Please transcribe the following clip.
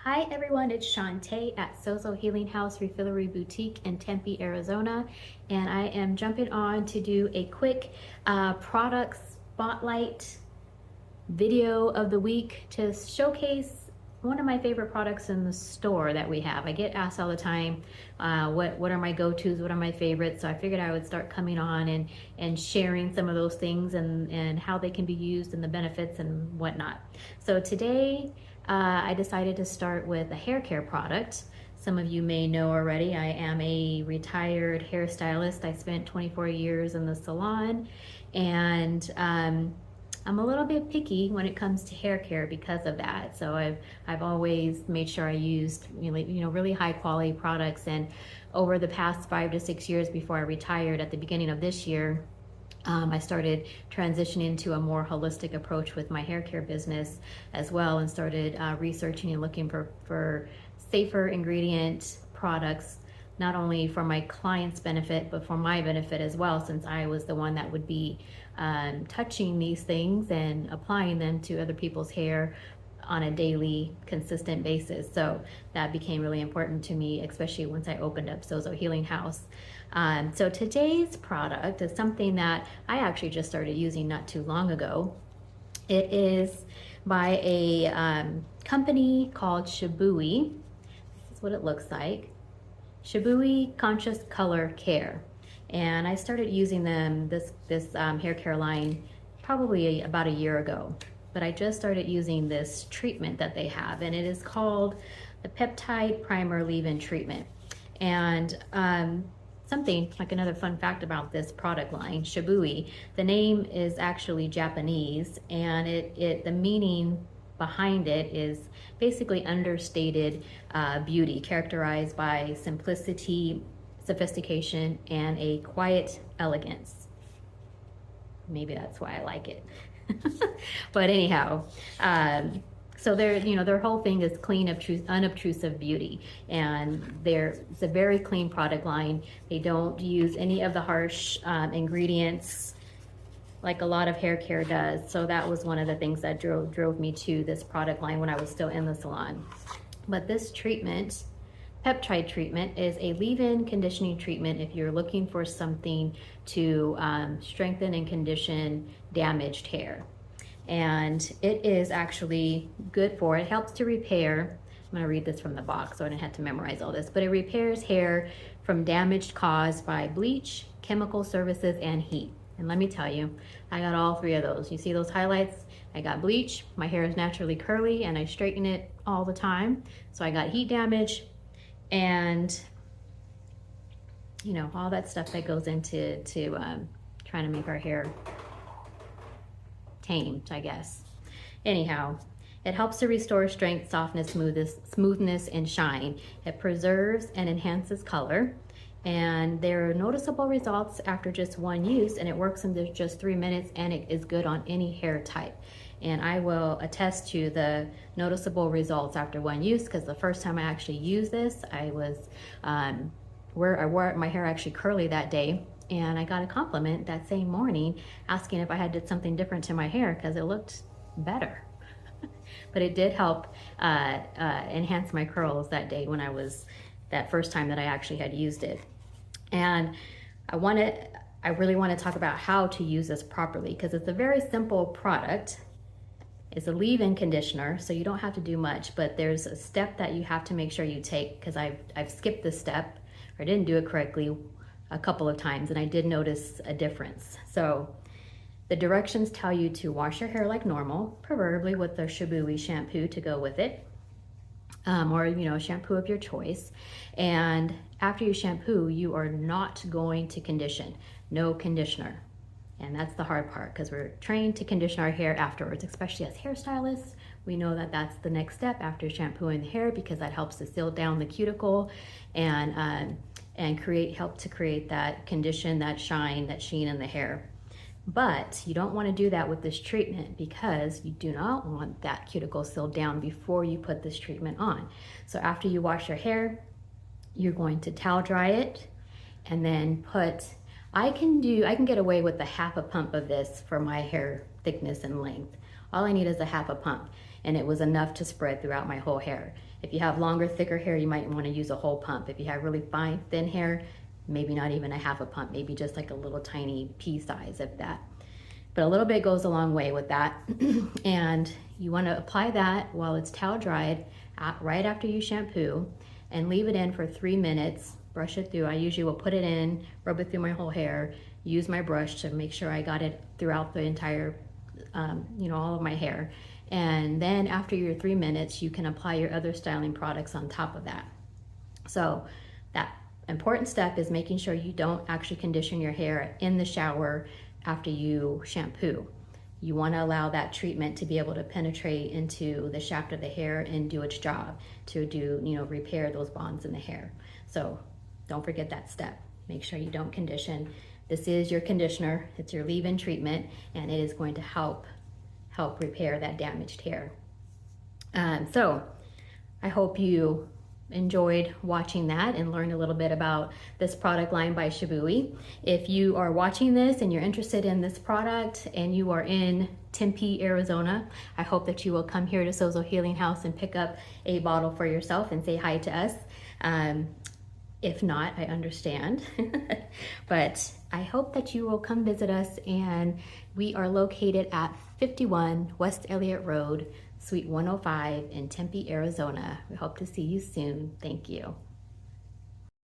Hi everyone, it's Shantae at Sozo Healing House Refillery Boutique in Tempe, Arizona, and I am jumping on to do a quick product spotlight video of the week to showcase one of my favorite products in the store that we have. I get asked all the time, what are my go-tos, what are my favorites, so I figured I would start coming on and sharing some of those things and how they can be used and the benefits and whatnot. So today, I decided to start with a hair care product. Some of you may know already, I am a retired hairstylist. I spent 24 years in the salon, and I'm a little bit picky when it comes to hair care because of that. So I've always made sure I used really high quality products. And over the past 5 to 6 years before I retired at the beginning of this year, I started transitioning to a more holistic approach with my hair care business as well, and started researching and looking for safer ingredient products, not only for my clients' benefit, but for my benefit as well, since I was the one that would be touching these things and applying them to other people's hair on a daily, consistent basis. So that became really important to me, especially once I opened up Sozo Healing House. So today's product is something that I actually just started using not too long ago. It is by a company called Shibui. This is what it looks like. Shibui Conscious Color Care. And I started using them, this hair care line, probably about a year ago. But I just started using this treatment that they have, and it is called the Peptide Primer Leave-In Treatment. And something like another fun fact about this product line, Shibui, the name is actually Japanese, and the meaning behind it is basically understated beauty, characterized by simplicity, sophistication, and a quiet elegance. Maybe that's why I like it. But anyhow, so their whole thing is clean, unobtrusive beauty, and it's a very clean product line. They don't use any of the harsh ingredients like a lot of hair care does. So that was one of the things that drove me to this product line when I was still in the salon. But this treatment, peptide treatment, is a leave-in conditioning treatment if you're looking for something to strengthen and condition damaged hair. And it is actually good for, it helps to repair, I'm gonna read this from the box so I didn't have to memorize all this, but it repairs hair from damage caused by bleach, chemical services, and heat. And let me tell you, I got all three of those. You see those highlights? I got bleach, my hair is naturally curly and I straighten it all the time. So I got heat damage, and all that stuff that goes into trying to make our hair tamed, I guess. Anyhow, it helps to restore strength, softness, smoothness, and shine. It preserves and enhances color, and there are noticeable results after just one use, and it works in just 3 minutes, and it is good on any hair type. And I will attest to the noticeable results after one use, because the first time I actually used this, I was I wore my hair actually curly that day, and I got a compliment that same morning asking if I had did something different to my hair because it looked better. But it did help enhance my curls that day when that first time that I actually had used it. And I really want to talk about how to use this properly, because it's a very simple product. It's a leave-in conditioner, so you don't have to do much, but there's a step that you have to make sure you take, because I've skipped this step, or I didn't do it correctly a couple of times, and I did notice a difference. So the directions tell you to wash your hair like normal, preferably with the Shibui shampoo to go with it, or shampoo of your choice. And after you shampoo, you are not going to condition. No conditioner. And that's the hard part, because we're trained to condition our hair afterwards, especially as hairstylists. We know that that's the next step after shampooing the hair, because that helps to seal down the cuticle and help to create that condition, that shine, that sheen in the hair. But you don't want to do that with this treatment, because you do not want that cuticle sealed down before you put this treatment on. So after you wash your hair, you're going to towel dry it, and then I can get away with a half a pump of this for my hair thickness and length. All I need is a half a pump. and it was enough to spread throughout my whole hair. If you have longer, thicker hair, you might want to use a whole pump. If you have really fine, thin hair, maybe not even a half a pump, maybe just like a little tiny pea size of that. But a little bit goes a long way with that. And you want to apply that while it's towel dried right after you shampoo, and leave it in for 3 minutes. Brush it through. I usually will put it in, rub it through my whole hair, use my brush to make sure I got it throughout the entire, all of my hair. And then after your 3 minutes, you can apply your other styling products on top of that. So that important step is making sure you don't actually condition your hair in the shower after you shampoo. You want to allow that treatment to be able to penetrate into the shaft of the hair and do its job to do, repair those bonds in the hair. So don't forget that step. Make sure you don't condition. This is your conditioner. It's your leave-in treatment, and it is going to help repair that damaged hair. So I hope you enjoyed watching that and learned a little bit about this product line by Shibui. If you are watching this and you're interested in this product and you are in Tempe, Arizona, I hope that you will come here to Sozo Healing House and pick up a bottle for yourself and say hi to us. If not, I understand. But I hope that you will come visit us, and we are located at 51 West Elliott Road, Suite 105 in Tempe, Arizona. We hope to see you soon. Thank you.